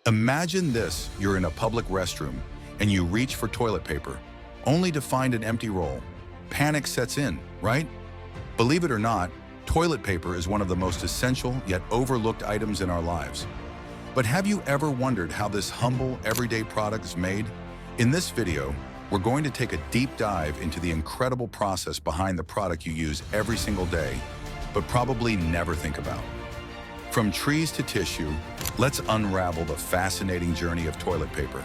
Imagine this, you're in a public restroom and you reach for toilet paper, only to find an empty roll. Panic sets in, right? Believe it or not, toilet paper is one of the most essential yet overlooked items in our lives. But have you ever wondered how this humble, everyday product is made? In this video, we're going to take a deep dive into the incredible process behind the product you use every single day, but probably never think about. From trees to tissue, let's unravel the fascinating journey of toilet paper.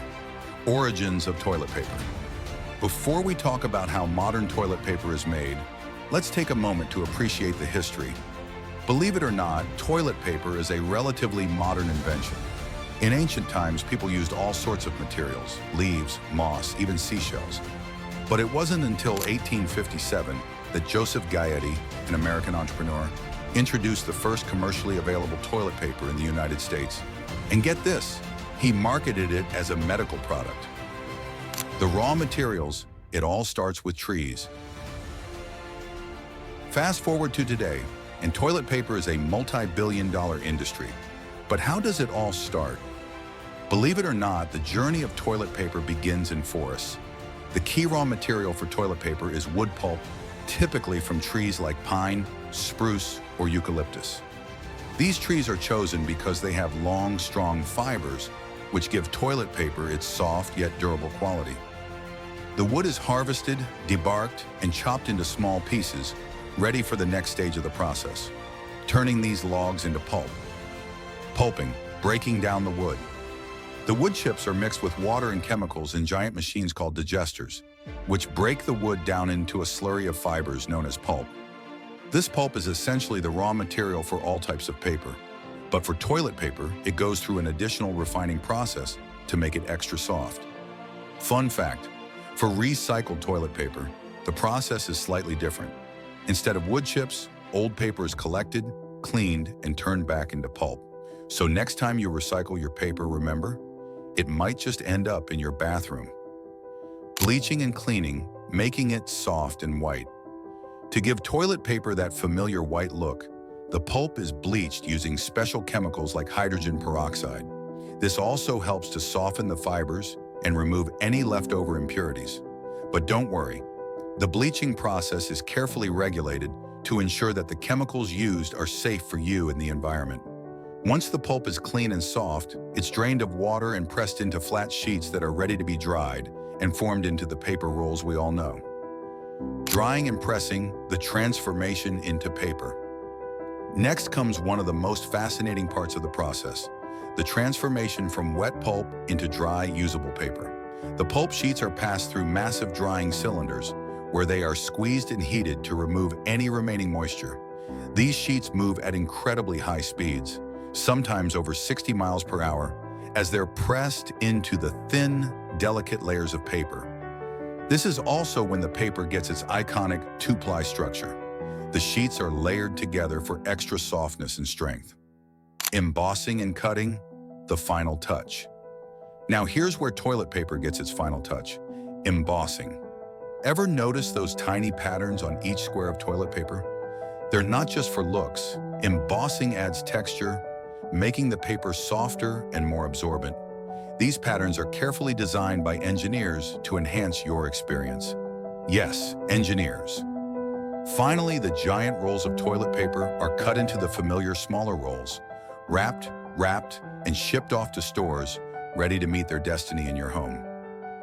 Origins of toilet paper. Before we talk about how modern toilet paper is made, let's take a moment to appreciate the history. Believe it or not, toilet paper is a relatively modern invention. In ancient times, people used all sorts of materials, leaves, moss, even seashells. But it wasn't until 1857 that Joseph Gaiety, an American entrepreneur, introduced the first commercially available toilet paper in the United States. And get this, he marketed it as a medical product. The raw materials, it all starts with trees. Fast forward to today, and toilet paper is a multi-billion-dollar industry. But how does it all start? Believe it or not, the journey of toilet paper begins in forests. The key raw material for toilet paper is wood pulp, typically from trees like pine, spruce, or eucalyptus. These trees are chosen because they have long, strong fibers, which give toilet paper its soft yet durable quality. The wood is harvested, debarked, and chopped into small pieces, ready for the next stage of the process, turning these logs into pulp. Pulping, breaking down the wood. The wood chips are mixed with water and chemicals in giant machines called digesters, which break the wood down into a slurry of fibers known as pulp. This pulp is essentially the raw material for all types of paper. But for toilet paper, it goes through an additional refining process to make it extra soft. Fun fact, for recycled toilet paper, the process is slightly different. Instead of wood chips, old paper is collected, cleaned, and turned back into pulp. So next time you recycle your paper, remember, it might just end up in your bathroom. Bleaching and cleaning, making it soft and white. To give toilet paper that familiar white look, the pulp is bleached using special chemicals like hydrogen peroxide. This also helps to soften the fibers and remove any leftover impurities. But don't worry, the bleaching process is carefully regulated to ensure that the chemicals used are safe for you and the environment. Once the pulp is clean and soft, it's drained of water and pressed into flat sheets that are ready to be dried and formed into the paper rolls we all know. Drying and pressing, the transformation into paper. Next comes one of the most fascinating parts of the process, the transformation from wet pulp into dry, usable paper. The pulp sheets are passed through massive drying cylinders, where they are squeezed and heated to remove any remaining moisture. These sheets move at incredibly high speeds, sometimes over 60 miles per hour, as they're pressed into the thin, delicate layers of paper. This is also when the paper gets its iconic two-ply structure. The sheets are layered together for extra softness and strength. Embossing and cutting, the final touch. Now here's where toilet paper gets its final touch, embossing. Ever notice those tiny patterns on each square of toilet paper? They're not just for looks. Embossing adds texture, making the paper softer and more absorbent. These patterns are carefully designed by engineers to enhance your experience. Yes, engineers. Finally, the giant rolls of toilet paper are cut into the familiar smaller rolls, wrapped, and shipped off to stores, ready to meet their destiny in your home.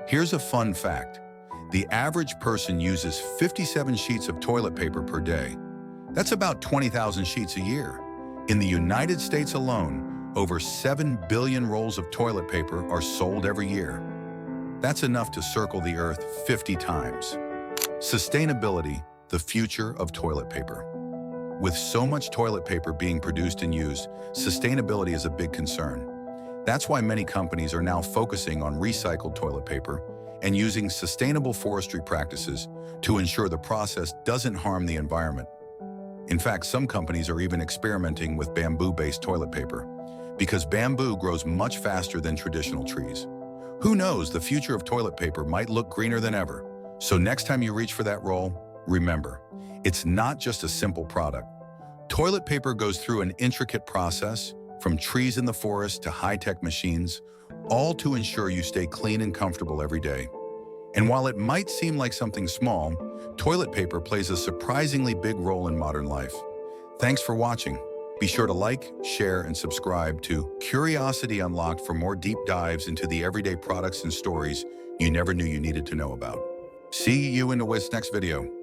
Here's a fun fact. The average person uses 57 sheets of toilet paper per day. That's about 20,000 sheets a year. In the United States alone, over 7 billion rolls of toilet paper are sold every year. That's enough to circle the earth 50 times. Sustainability, the future of toilet paper. With so much toilet paper being produced and used, sustainability is a big concern. That's why many companies are now focusing on recycled toilet paper and using sustainable forestry practices to ensure the process doesn't harm the environment. In fact, some companies are even experimenting with bamboo-based toilet paper because bamboo grows much faster than traditional trees. Who knows, the future of toilet paper might look greener than ever. So next time you reach for that roll, remember, it's not just a simple product. Toilet paper goes through an intricate process From trees in the forest to high-tech machines, all to ensure you stay clean and comfortable every day. And while it might seem like something small, toilet paper plays a surprisingly big role in modern life. Thanks for watching. Be sure to like, share, and subscribe to Curiosity Unlocked for more deep dives into the everyday products and stories you never knew you needed to know about. See you in the next video.